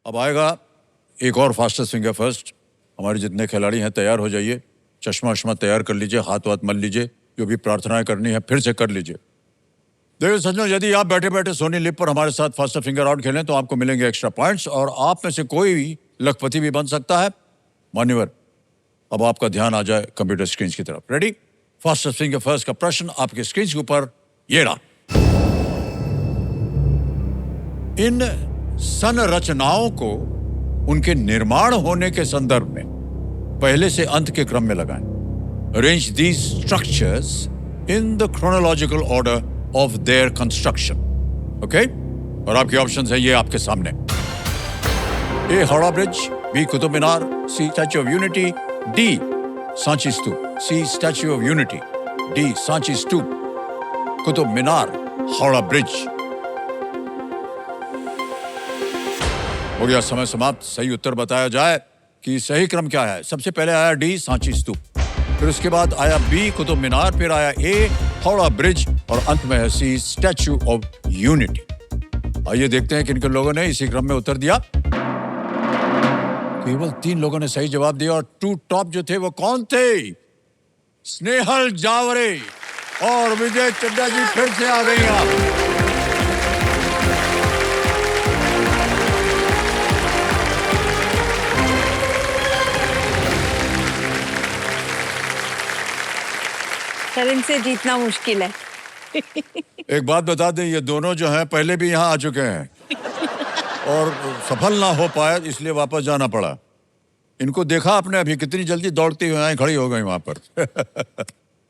अब आएगा एक और फास्टेस्ट फिंगर फर्स्ट। हमारे जितने खिलाड़ी हैं तैयार हो जाइए, चश्मा वश्मा तैयार कर लीजिए, हाथ वाथ मल लीजिए, जो भी प्रार्थनाएं करनी है फिर से कर लीजिए। देखिए सज्जनों, यदि आप बैठे बैठे सोनी लिप पर हमारे साथ फास्टर फिंगर आउट खेलें तो आपको मिलेंगे एक्स्ट्रा पॉइंट्स और आप में से कोई भी लखपति भी बन सकता है। मान्यवर, अब आपका ध्यान आ जाए कंप्यूटर स्क्रीन की तरफ। रेडी? फास्टर फिंगर फर्स्ट का प्रश्न आपके स्क्रीन के ऊपर ये रहा। इन संरचनाओं को उनके निर्माण होने के संदर्भ में पहले से अंत के क्रम में लगाएं। Arrange these structures in the chronological order of their construction. Okay? और आपके ऑप्शंस हैं ये आपके सामने। A Howrah bridge, B Qutub Minar, C statue of unity, D Sanchi stupa. C statue of unity, D Sanchi stupa, Qutub Minar, Howrah bridge. हो गया समय समाप्त। सही उत्तर बताया जाए कि सही क्रम क्या है। सबसे पहले आया डी सांची स्तूप, फिर उसके बाद आया बी कुतुब मीनार, फिर आया ए हावड़ा ब्रिज और अंत में है सी स्टैच्यू ऑफ यूनिटी। आइए देखते हैं किन किन लोगों ने इसी क्रम में उत्तर दिया। केवल 3 लोगों ने सही जवाब दिया और 2 टॉप जो थे वो कौन थे? स्नेहल जावरे और विजय चड्डा जी फिर से आ गई आप। इनसे जीतना मुश्किल है। एक बात बता दें, ये दोनों जो हैं पहले भी यहाँ आ चुके हैं और सफल ना हो पाए इसलिए वापस जाना पड़ा। इनको देखा आपने अभी कितनी जल्दी दौड़ती हुई आई खड़ी हो गई वहां पर।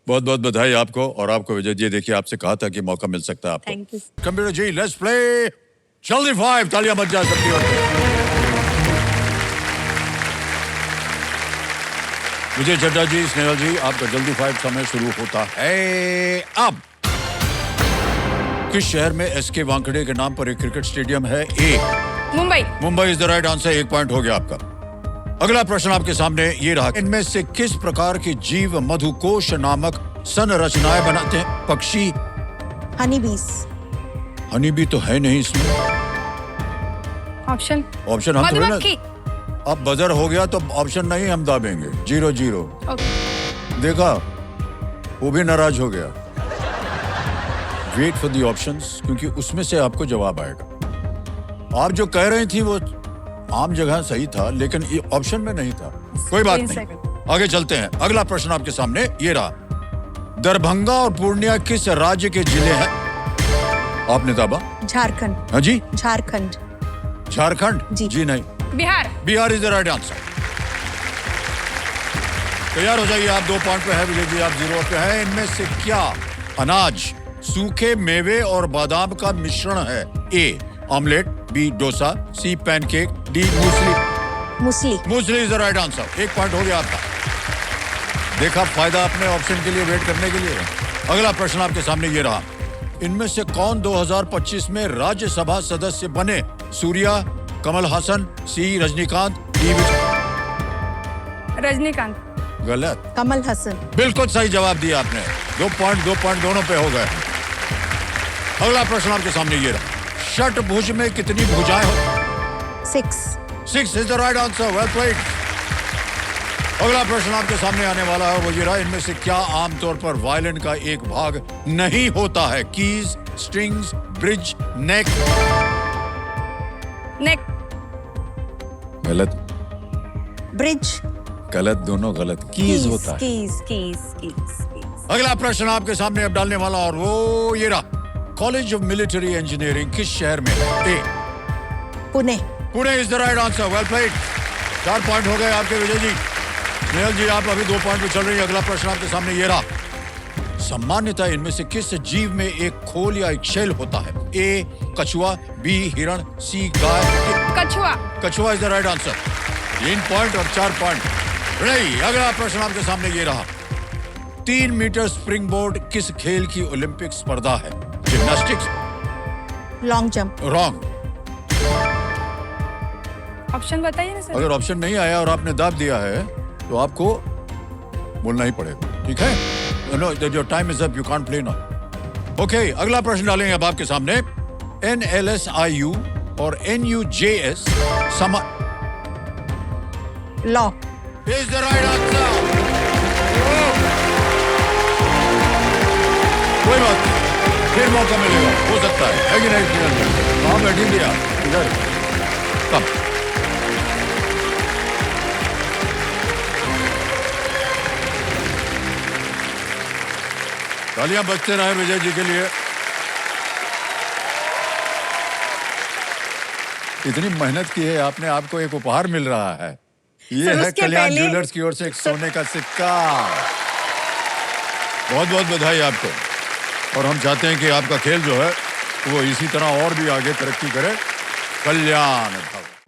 बहुत बहुत बधाई आपको। और आपको विजय जी, देखिए आपसे कहा था कि मौका मिल सकता है आपको। Thank you. Computer ji, let's play जल्दी 5। तालियां बज जा सकती हो। विजय चड्डा जी, स्नेहल जी, आपका जल्दी 5 समय शुरू होता है अब। किस शहर में एसके वानखेड़े के नाम पर एक क्रिकेट स्टेडियम है? A Mumbai. Mumbai is the right answer. 1 point हो गया आपका। अगला प्रश्न आपके सामने ये रहा। इनमें से किस प्रकार के जीव मधुकोश नामक संरचनाएं बनाते हैं? पक्षी? हनी बीस। हनी भी तो है नहीं इसमें। ऑप्शन हम थोड़ी ना। मधुमक्खी। अब बजर हो गया तो ऑप्शन नहीं हम दाबेंगे। 0-0। देखा, वो भी नाराज हो गया। वेट फॉर द ऑप्शंस, क्योंकि उसमें से आपको जवाब आएगा। आप जो कह रही थी वो आम जगह सही था, लेकिन ये ऑप्शन में नहीं था। कोई बात नहीं, आगे चलते हैं। अगला प्रश्न आपके सामने ये रहा। दरभंगा और पूर्णिया किस राज्य के जिले हैं? आपने दाबा? झारखंड। हाँ जी, झारखंड। झारखंड जी नहीं, Bihar. Bihar is the right answer. तैयार हो जाइए, आप 2 पॉइंट पे है। विजय जी आप 0 पे हैं। इनमें से क्या अनाज सूखे मेवे और बादाम का मिश्रण है? A omelette, B dosa, C pancake, D muesli. Muesli. Muesli is the right answer. 1 point हो गया आपका। देखा फायदा आपने ऑप्शन के लिए वेट करने के लिए। अगला प्रश्न आपके सामने ये रहा। इनमें से कौन 2025 में राज्यसभा सदस्य बने? सूर्या, कमल हासन, सी रजनीकांत, डी रजनीकांत। गलत। कमल हसन। बिल्कुल सही जवाब दिया आपने। 2 पॉइंट दोनों पे हो गए। अगला प्रश्न आपके सामने ये रहा। षटभुज में कितनी भुजाएं हो? 6 is the right answer. Well played. अगला प्रश्न आपके सामने आने वाला है वो ये रहा। इनमें से क्या आमतौर पर वायलिन का एक भाग नहीं होता है? कीज, स्ट्रिंग्स, ब्रिज, नेक। नेक। गलत। ब्रिज। गलत, दोनों गलत। कीज होता है। कीज। अगला प्रश्न आपके सामने अब डालने वाला और वो ये रहा। कॉलेज ऑफ मिलिट्री इंजीनियरिंग किस शहर में है? A Pune. Pune is the right answer. Well played. 4 point हो गए आपके विजय जी। स्नेहल जी आप अभी 2 पॉइंट पे चल रही है। अगला प्रश्न आपके सामने ये रहा। सामान्यतः इनमें से किस जीव में एक खोल या एक शेल होता है? ए कछुआ, बी हिरण, सी गाय। कछुआ। कछुआ is the right answer. 3 point और 4 पॉइंट। नहीं, अगला प्रश्न आपके सामने ये रहा। 3 मीटर स्प्रिंग बोर्ड किस खेल की ओलंपिक स्पर्धा है? Gymnastics, long jump. Wrong. Option बताइए ना सर। अगर ऑप्शन नहीं आया और आपने दाब दिया है तो आपको बोलना ही पड़ेगा, ठीक है? No, your time is up, you can't play now. Okay, अगला प्रश्न डालेंगे अब आपके सामने। NLSIU और NUJS समा law is the right answer. कोई बात नहीं, फिर मौका मिलेगा, हो सकता है कि नहीं? कहाँ बैठेंगे आप? इधर कम। तालियां बजते रहे विजय जी के लिए। इतनी मेहनत की है आपने, आपको एक उपहार मिल रहा है। ये है कल्याण ज्वेलर्स की ओर से एक सोने का सिक्का। बहुत बहुत बधाई आपको। और हम चाहते हैं कि आपका खेल जो है वो इसी तरह और भी आगे तरक्की करे। कल्याण भव।